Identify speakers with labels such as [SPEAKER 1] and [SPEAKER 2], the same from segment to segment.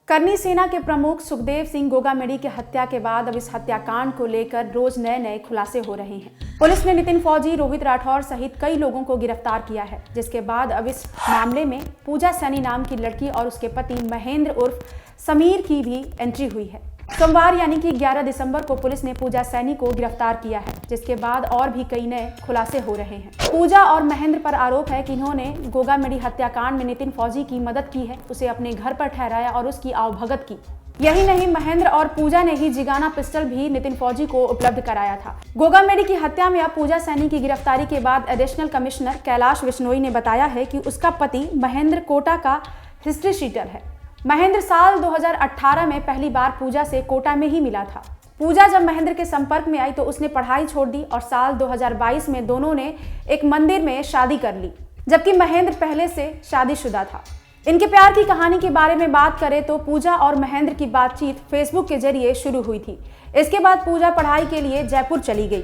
[SPEAKER 1] करनी सेना के प्रमुख सुखदेव सिंह गोगामेडी की हत्या के बाद अब इस हत्याकांड को लेकर रोज नए नए खुलासे हो रहे हैं। पुलिस ने नितिन फौजी, रोहित राठौर सहित कई लोगों को गिरफ्तार किया है, जिसके बाद अब इस मामले में पूजा सैनी नाम की लड़की और उसके पति महेंद्र उर्फ समीर की भी एंट्री हुई है। सोमवार यानी कि 11 दिसंबर को पुलिस ने पूजा सैनी को गिरफ्तार किया है, जिसके बाद और भी कई नए खुलासे हो रहे हैं। पूजा और महेंद्र पर आरोप है कि इन्होंने गोगामेडी हत्याकांड में नितिन फौजी की मदद की है, उसे अपने घर पर ठहराया और उसकी आवभगत की। यही नहीं, महेंद्र और पूजा ने ही जिगाना पिस्टल भी नितिन फौजी को उपलब्ध कराया था। गोगामेडी की हत्या में अब पूजा सैनी की गिरफ्तारी के बाद एडिशनल कमिश्नर कैलाश विश्नोई ने बताया है कि उसका पति महेंद्र कोटा का हिस्ट्री शीटर है। महेंद्र साल 2018 में पहली बार पूजा से कोटा में ही मिला था। पूजा जब महेंद्र के संपर्क में आई तो उसने पढ़ाई छोड़ दी और साल 2022 में दोनों ने एक मंदिर में शादी कर ली, जबकि महेंद्र पहले से शादीशुदा था। इनके प्यार की कहानी के बारे में बात करें तो पूजा और महेंद्र की बातचीत फेसबुक के जरिए शुरू हुई थी। इसके बाद पूजा पढ़ाई के लिए जयपुर चली गई,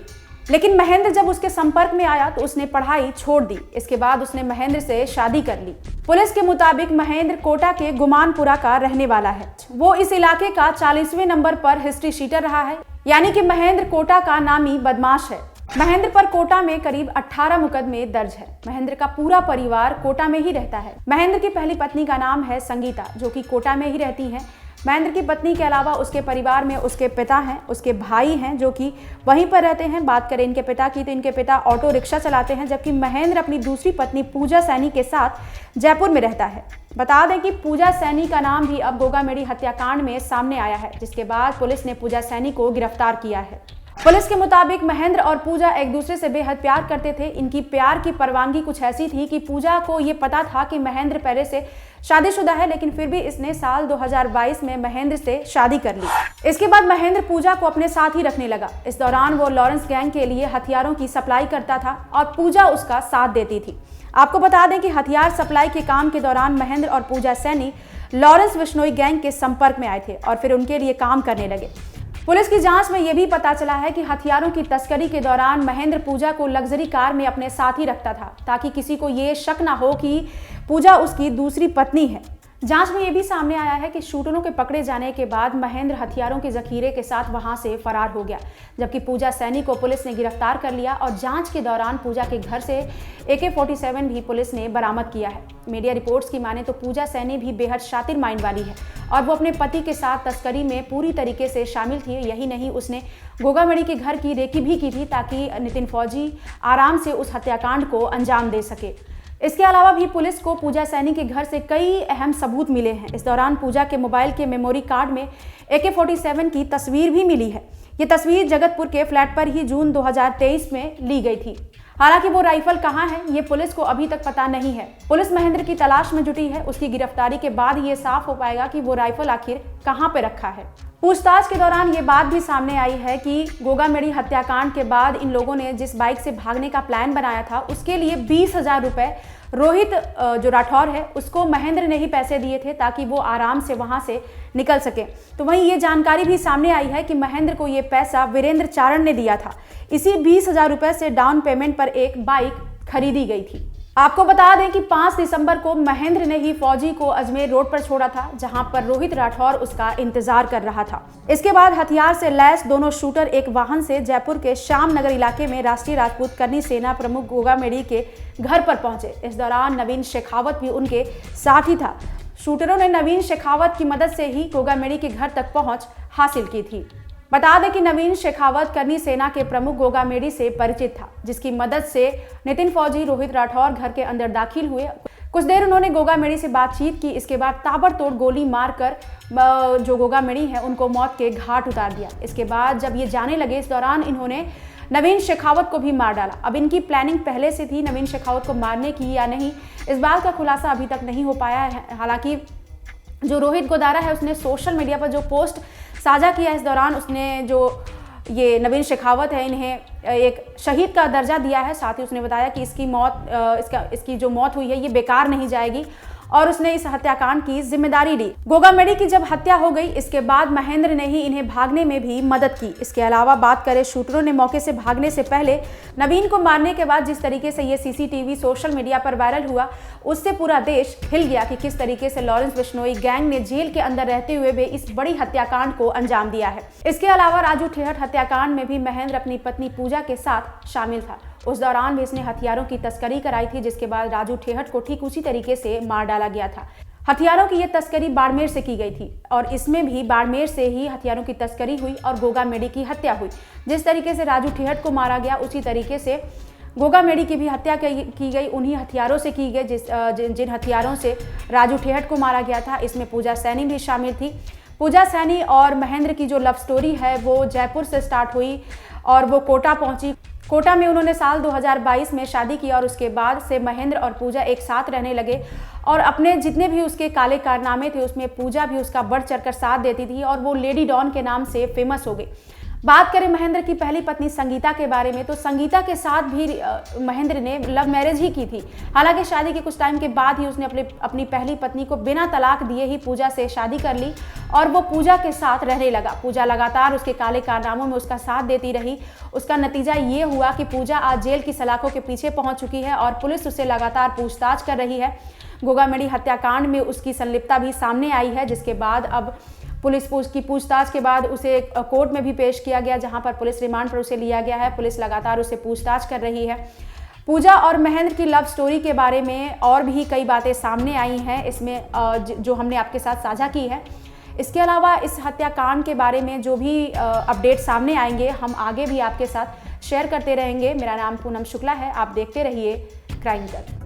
[SPEAKER 1] लेकिन महेंद्र जब उसके संपर्क में आया तो उसने पढ़ाई छोड़ दी। इसके बाद उसने महेंद्र से शादी कर ली। पुलिस के मुताबिक महेंद्र कोटा के गुमानपुरा का रहने वाला है। वो इस इलाके का 40वें नंबर पर हिस्ट्री शीटर रहा है, यानी कि महेंद्र कोटा का नामी बदमाश है। महेंद्र पर कोटा में करीब 18 मुकदमे दर्ज है। महेंद्र का पूरा परिवार कोटा में ही रहता है। महेंद्र की पहली पत्नी का नाम है संगीता, जो कि कोटा में ही रहती है। महेंद्र की पत्नी के अलावा उसके परिवार में उसके पिता हैं, उसके भाई हैं जो कि वहीं पर रहते हैं। बात करें इनके पिता की तो इनके पिता ऑटो रिक्शा चलाते हैं, जबकि महेंद्र अपनी दूसरी पत्नी पूजा सैनी के साथ जयपुर में रहता है। बता दें कि पूजा सैनी का नाम भी अब गोगामेडी हत्याकांड में सामने आया है, जिसके बाद पुलिस ने पूजा सैनी को गिरफ्तार किया है। पुलिस के मुताबिक महेंद्र और पूजा एक दूसरे से बेहद प्यार करते थे। इनकी प्यार की परवानगी कुछ ऐसी थी कि पूजा को ये पता था कि महेंद्र पहले से शादीशुदा है, लेकिन फिर भी इसने साल 2022 में महेंद्र से शादी कर ली। इसके बाद महेंद्र पूजा को अपने साथ ही रखने लगा। इस दौरान वो लॉरेंस गैंग के लिए हथियारों की सप्लाई करता था और पूजा उसका साथ देती थी। आपको बता दें कि हथियार सप्लाई के काम के दौरान महेंद्र और पूजा सैनी लॉरेंस विश्नोई गैंग के संपर्क में आए थे और फिर उनके लिए काम करने लगे। पुलिस की जांच में यह भी पता चला है कि हथियारों की तस्करी के दौरान महेंद्र पूजा को लग्जरी कार में अपने साथ ही रखता था, ताकि किसी को ये शक ना हो कि पूजा उसकी दूसरी पत्नी है। जांच में यह भी सामने आया है कि शूटरों के पकड़े जाने के बाद महेंद्र हथियारों के जखीरे के साथ वहां से फरार हो गया, जबकि पूजा सैनी को पुलिस ने गिरफ्तार कर लिया और जांच के दौरान पूजा के घर से AK-47 भी पुलिस ने बरामद किया है। मीडिया रिपोर्ट्स की माने तो पूजा सैनी भी बेहद शातिर माइंड वाली है और वो अपने पति के साथ तस्करी में पूरी तरीके से शामिल थी। यही नहीं, उसने गोगामेडी के घर की रेकी भी की थी ताकि नितिन फौजी आराम से उस हत्याकांड को अंजाम दे सके। इसके अलावा भी पुलिस को पूजा सैनी के घर से कई अहम सबूत मिले हैं। इस दौरान पूजा के मोबाइल के मेमोरी कार्ड में AK-47 की तस्वीर भी मिली है। ये तस्वीर जगतपुर के फ्लैट पर ही जून 2023 में ली गई थी। हालांकि वो राइफल कहां है ये पुलिस को अभी तक पता नहीं है। पुलिस महेंद्र की तलाश में जुटी है। उसकी गिरफ्तारी के बाद ये साफ हो पाएगा कि वो राइफल आखिर कहां पे रखा है। पूछताछ के दौरान ये बात भी सामने आई है कि गोगामेडी हत्याकांड के बाद इन लोगों ने जिस बाइक से भागने का प्लान बनाया था, उसके लिए 20,000 रुपए रोहित जो राठौर है उसको महेंद्र ने ही पैसे दिए थे ताकि वो आराम से वहां से निकल सके। तो वहीं ये जानकारी भी सामने आई है कि महेंद्र को ये पैसा वीरेंद्र चारण ने दिया था। इसी 20,000 रुपए से डाउन पेमेंट पर एक बाइक खरीदी गई थी। आपको बता दें कि 5 दिसंबर को महेंद्र ने ही फौजी को अजमेर रोड पर छोड़ा था, जहां पर रोहित राठौर उसका इंतजार कर रहा था। इसके बाद हथियार से लैस दोनों शूटर एक वाहन से जयपुर के श्याम नगर इलाके में राष्ट्रीय राजपूत करनी सेना प्रमुख गोगामेडी के घर पर पहुंचे। इस दौरान नवीन शेखावत भी उनके साथ ही था। शूटरों ने नवीन शेखावत की मदद से ही गोगामेडी के घर तक पहुंच हासिल की थी। बता दें कि नवीन शेखावत करनी सेना के प्रमुख गोगामेडी से परिचित था, जिसकी मदद से नितिन फौजी, रोहित राठौर घर के अंदर दाखिल हुए। कुछ देर उन्होंने गोगामेडी से बातचीत की। इसके बाद ताबड़तोड़ गोली मारकर जो गोगामेडी है उनको मौत के घाट उतार दिया। इसके बाद जब ये जाने लगे, इस दौरान इन्होंने नवीन शेखावत को भी मार डाला। अब इनकी प्लानिंग पहले से थी नवीन शेखावत को मारने की या नहीं, इस बात का खुलासा अभी तक नहीं हो पाया है। हालांकि जो रोहित गोदारा है उसने सोशल मीडिया पर जो पोस्ट साझा किया, इस दौरान उसने जो ये नवीन शेखावत है इन्हें एक शहीद का दर्जा दिया है। साथ ही उसने बताया कि इसकी जो मौत हुई है ये बेकार नहीं जाएगी और उसने इस हत्याकांड की जिम्मेदारी ली। गोगा मेडी की जब हत्या हो गई, इसके बाद महेंद्र ने ही इन्हें भागने में भी मदद की। इसके अलावा बात करें, शूटरों ने मौके से भागने से पहले नवीन को मारने के बाद जिस तरीके से ये सीसीटीवी सोशल मीडिया पर वायरल हुआ, उससे पूरा देश हिल गया कि किस तरीके से लॉरेंस बिश्नोई गैंग ने जेल के अंदर रहते हुए भी इस बड़ी हत्याकांड को अंजाम दिया है। इसके अलावा राजू ठेहट हत्याकांड में भी महेंद्र अपनी पत्नी पूजा के साथ शामिल था। उस दौरान भी इसने हथियारों की तस्करी कराई थी, जिसके बाद राजू ठेहट को ठीक उसी तरीके से मार डाला गया था। हथियारों की यह तस्करी बाड़मेर से की गई थी और इसमें भी बाड़मेर से ही हथियारों की तस्करी हुई और गोगा मेडी की हत्या हुई। जिस तरीके से राजू ठेहट को मारा गया, उसी तरीके से गोगा मेडी की भी हत्या की गई, उन्हीं हथियारों से की गई जिन हथियारों से राजू ठेहट को मारा गया था। इसमें पूजा सैनी भी शामिल थी। पूजा सैनी और महेंद्र की जो लव स्टोरी है वो जयपुर से स्टार्ट हुई और वो कोटा पहुंची। कोटा में उन्होंने साल 2022 में शादी की और उसके बाद से महेंद्र और पूजा एक साथ रहने लगे और अपने जितने भी उसके काले कारनामे थे उसमें पूजा भी उसका बढ़ चढ़कर साथ देती थी और वो लेडी डॉन के नाम से फेमस हो गई। बात करें महेंद्र की पहली पत्नी संगीता के बारे में, तो संगीता के साथ भी महेंद्र ने लव मैरिज ही की थी। हालांकि शादी के कुछ टाइम के बाद ही उसने अपनी पहली पत्नी को बिना तलाक दिए ही पूजा से शादी कर ली और वो पूजा के साथ रहने लगा। पूजा लगातार उसके काले कारनामों में उसका साथ देती रही। उसका नतीजा ये हुआ कि पूजा आज जेल की सलाखों के पीछे पहुंच चुकी है और पुलिस उससे लगातार पूछताछ कर रही है। गोगा मेडी हत्याकांड में उसकी संलिप्तता भी सामने आई है, जिसके बाद अब पुलिस की पूछताछ के बाद उसे कोर्ट में भी पेश किया गया, जहां पर पुलिस रिमांड पर उसे लिया गया है। पुलिस लगातार उससे पूछताछ कर रही है। पूजा और महेंद्र की लव स्टोरी के बारे में और भी कई बातें सामने आई हैं इसमें, जो हमने आपके साथ साझा की है। इसके अलावा इस हत्याकांड के बारे में जो भी अपडेट सामने आएंगे, हम आगे भी आपके साथ शेयर करते रहेंगे। मेरा नाम पूनम शुक्ला है, आप देखते रहिए क्राइम तक।